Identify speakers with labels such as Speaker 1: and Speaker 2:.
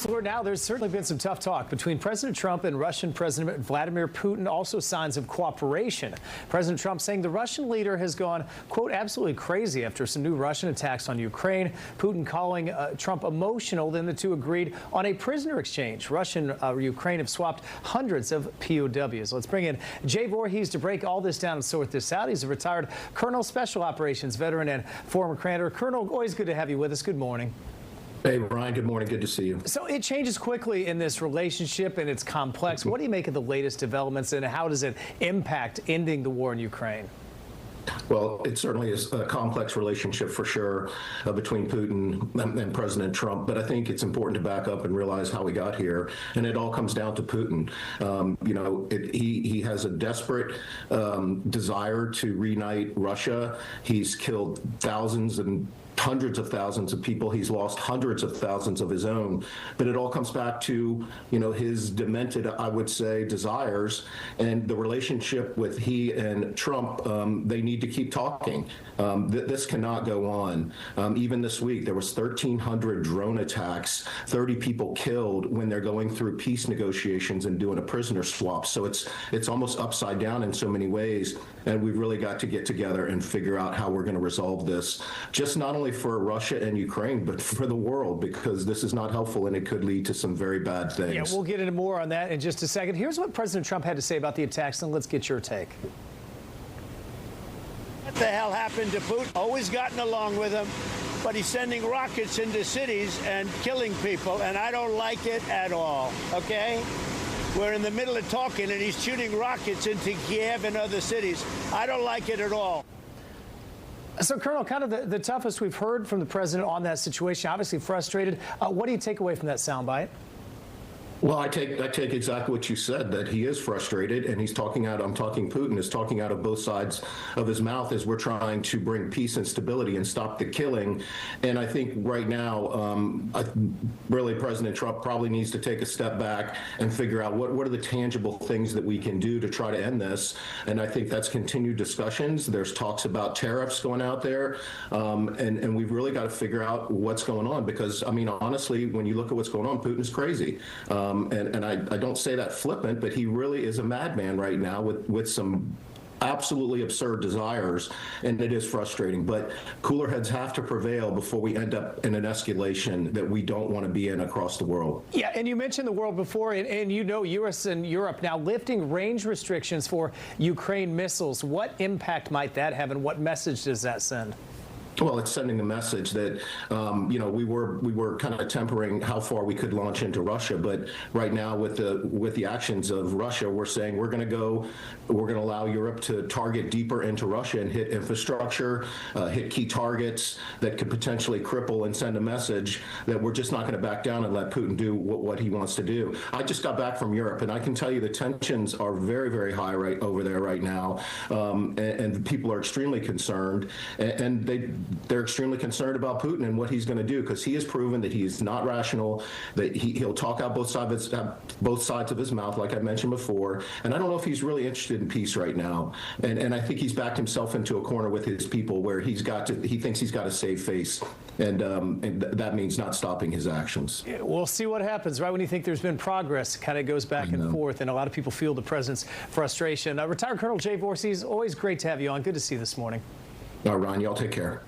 Speaker 1: Now, there's certainly been some tough talk between President Trump and Russian President Vladimir Putin, also signs of cooperation. President Trump saying the Russian leader has gone, quote, absolutely crazy after some new Russian attacks on Ukraine. Putin calling Trump emotional. Then the two agreed on a prisoner exchange. Russia and Ukraine have swapped hundreds of POWs. Let's bring in Jay Voorhees to break all this down and sort this out. He's a retired Colonel Special Operations veteran and former commander. Colonel, always good to have you with us. Good morning.
Speaker 2: Hey, Ryan, good morning. Good to see you.
Speaker 1: So it changes quickly in this relationship, and it's complex. What do you make of the latest developments, and how does it impact ending the war in Ukraine?
Speaker 2: Well, it certainly is a complex relationship for sure between Putin and President Trump. But I think it's important to back up and realize how we got here. And it all comes down to Putin. He has a desperate desire to reunite Russia. He's killed thousands and hundreds of thousands of people. He's lost hundreds of thousands of his own. But it all comes back to, his demented, I would say, desires. And the relationship with he and Trump, they need to keep talking. This cannot go on. Even this week, there was 1,300 drone attacks, 30 people killed when they're going through peace negotiations and doing a prisoner swap. So it's almost upside down in so many ways. And we've really got to get together and figure out how we're going to resolve this, just not only for Russia and Ukraine, but for the world, because this is not helpful and it could lead to some very bad things.
Speaker 1: Yeah, we'll get into more on that in just a second. Here's what President Trump had to say about the attacks, and let's get your take.
Speaker 3: What the hell happened to Putin? Always gotten along with him, but he's sending rockets into cities and killing people, and I don't like it at all, okay? We're in the middle of talking, and he's shooting rockets into Kiev and other cities. I don't like it at all.
Speaker 1: So, Colonel, kind of the toughest we've heard from the president on that situation, obviously frustrated. What do you take away from that soundbite?
Speaker 2: Well, I take exactly what you said, that he is frustrated, and he's talking out. Putin is talking out of both sides of his mouth as we're trying to bring peace and stability and stop the killing. And I think right now, really, President Trump probably needs to take a step back and figure out what are the tangible things that we can do to try to end this. And I think that's continued discussions. There's talks about tariffs going out there, and we've really got to figure out what's going on, because, I mean, honestly, when you look at what's going on, Putin's crazy. And I don't say that flippant, but he really is a madman right now with some absolutely absurd desires, and it is frustrating. But cooler heads have to prevail before we end up in an escalation that we don't want to be in across the world.
Speaker 1: Yeah, and you mentioned the world before, and U.S. and Europe now lifting range restrictions for Ukraine missiles. What impact might that have, and what message does that send?
Speaker 2: Well, it's sending a message that, we were kind of tempering how far we could launch into Russia. But right now, with the actions of Russia, we're saying we're going to allow Europe to target deeper into Russia and hit infrastructure, hit key targets that could potentially cripple, and send a message that we're just not going to back down and let Putin do what he wants to do. I just got back from Europe, and I can tell you the tensions are very, very high right over there right now, and people are extremely concerned, and they're extremely concerned about Putin and what he's going to do, because he has proven that he is not rational, that he'll talk out both sides of his mouth, like I mentioned before. And I don't know if he's really interested in peace right now. And I think he's backed himself into a corner with his people where he thinks he's got to save face. And that means not stopping his actions.
Speaker 1: Yeah, we'll see what happens, right? When you think there's been progress, it kind of goes back and forth, and a lot of people feel the president's frustration. Retired Colonel Jay Voorhees, always great to have you on. Good to see you this morning.
Speaker 2: All right, Ron, y'all take care.